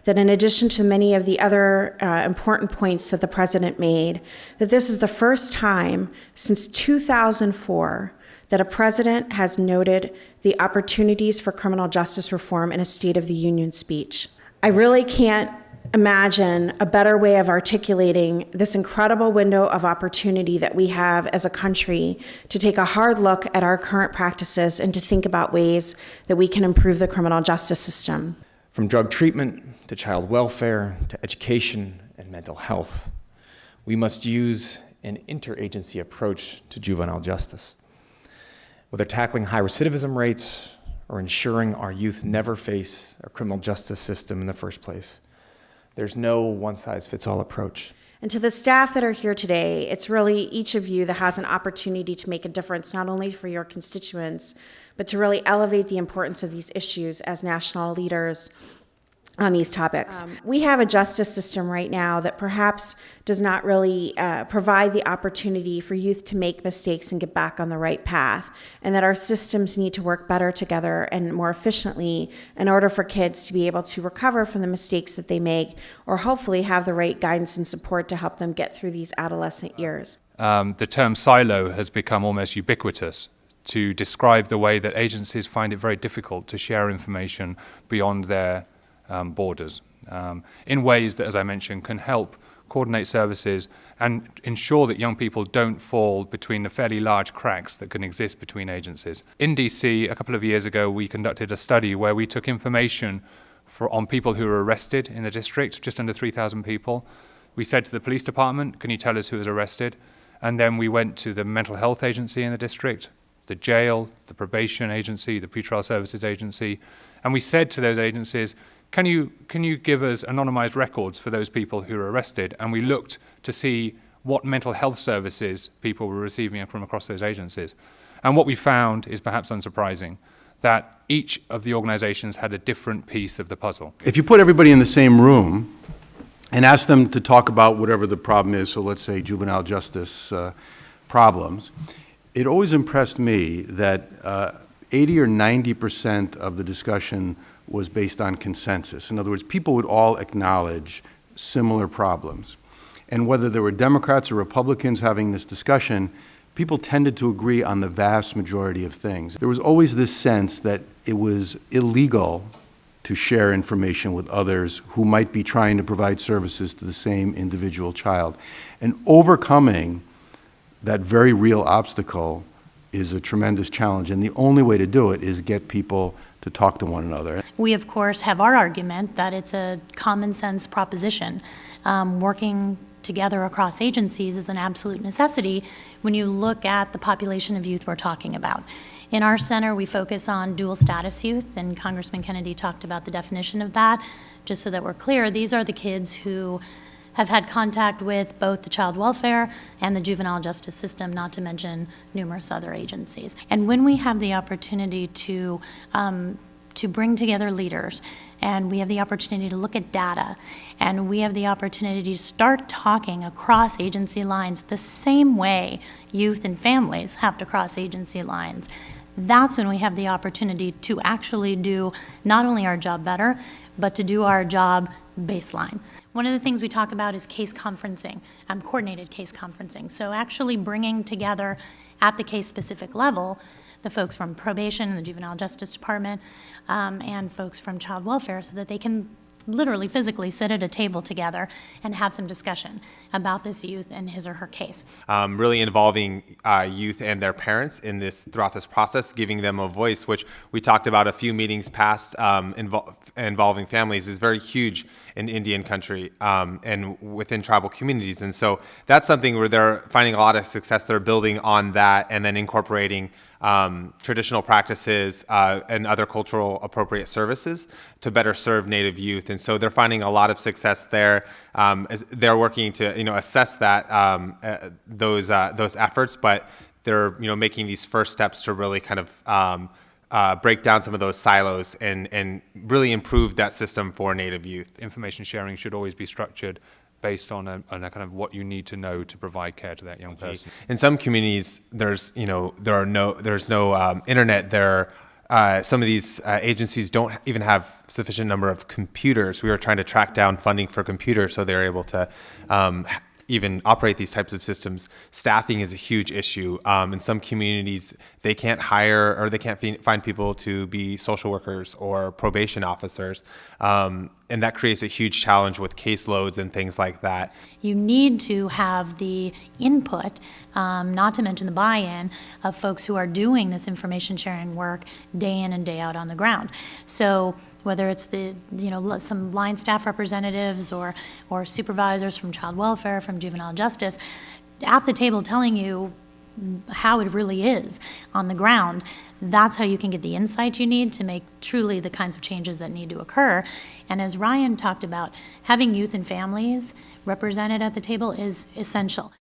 that in addition to many of the other important points that the president made, that this is the first time since 2004 that a president has noted the opportunities for criminal justice reform in a State of the Union speech. I really can't imagine a better way of articulating this incredible window of opportunity that we have as a country to take a hard look at our current practices and to think about ways that we can improve the criminal justice system. From drug treatment to child welfare to education and mental health, we must use an interagency approach to juvenile justice. Whether tackling high recidivism rates or ensuring our youth never face a criminal justice system in the first place, there's no one-size-fits-all approach. And to the staff that are here today, it's really each of you that has an opportunity to make a difference, not only for your constituents, but to really elevate the importance of these issues as national leaders on these topics. We have a justice system right now that perhaps does not really provide the opportunity for youth to make mistakes and get back on the right path, and that our systems need to work better together and more efficiently in order for kids to be able to recover from the mistakes that they make, or hopefully have the right guidance and support to help them get through these adolescent years. The term silo has become almost ubiquitous to describe the way that agencies find it very difficult to share information beyond their borders in ways that, as I mentioned, can help coordinate services and ensure that young people don't fall between the fairly large cracks that can exist between agencies. In DC, a couple of years ago, we conducted a study where we took information on people who were arrested in the district, just under 3,000 people. We said to the police department, can you tell us who was arrested? And then we went to the mental health agency in the district, the jail, the probation agency, the pretrial services agency, and we said to those agencies, can you give us anonymized records for those people who were arrested? And we looked to see what mental health services people were receiving from across those agencies. And what we found is perhaps unsurprising, that each of the organizations had a different piece of the puzzle. If you put everybody in the same room and ask them to talk about whatever the problem is, so let's say juvenile justice problems, it always impressed me that 80 or 90% of the discussion was based on consensus. In other words, people would all acknowledge similar problems. And whether there were Democrats or Republicans having this discussion, people tended to agree on the vast majority of things. There was always this sense that it was illegal to share information with others who might be trying to provide services to the same individual child. And overcoming that very real obstacle is a tremendous challenge, and the only way to do it is get people to talk to one another. We, of course, have our argument that it's a common sense proposition. Working together across agencies is an absolute necessity when you look at the population of youth we're talking about. In our center, we focus on dual status youth, and Congressman Kennedy talked about the definition of that. Just so that we're clear, these are the kids who have had contact with both the child welfare and the juvenile justice system, not to mention numerous other agencies. And when we have the opportunity to bring together leaders, and we have the opportunity to look at data, and we have the opportunity to start talking across agency lines the same way youth and families have to cross agency lines, that's when we have the opportunity to actually do not only our job better, but to do our job baseline. One of the things we talk about is case conferencing, coordinated case conferencing. So actually bringing together at the case-specific level the folks from probation and the Juvenile Justice Department and folks from child welfare so that they can literally physically sit at a table together and have some discussion about this youth and his or her case. Really involving youth and their parents throughout this process, giving them a voice, which we talked about a few meetings past involving families, is very huge in Indian country and within tribal communities. And so that's something where they're finding a lot of success. They're building on that and then incorporating traditional practices and other cultural appropriate services to better serve Native youth. And so they're finding a lot of success there. They're working to assess that those efforts, but they're making these first steps to really kind of break down some of those silos and really improve that system for Native youth. Information sharing should always be structured based on a kind of what you need to know to provide care to that young person. In some communities, there's no internet there. some of these agencies don't even have sufficient number of computers. We were trying to track down funding for computers so they're able to even operate these types of systems. Staffing is a huge issue. In some communities, they can't hire or they can't find people to be social workers or probation officers. And that creates a huge challenge with caseloads and things like that. You need to have the input, not to mention the buy-in of folks who are doing this information sharing work day in and day out on the ground. So whether it's some line staff representatives or supervisors from child welfare, from juvenile justice, at the table telling you how it really is on the ground, that's how you can get the insight you need to make truly the kinds of changes that need to occur. And as Ryan talked about, having youth and families represented at the table is essential.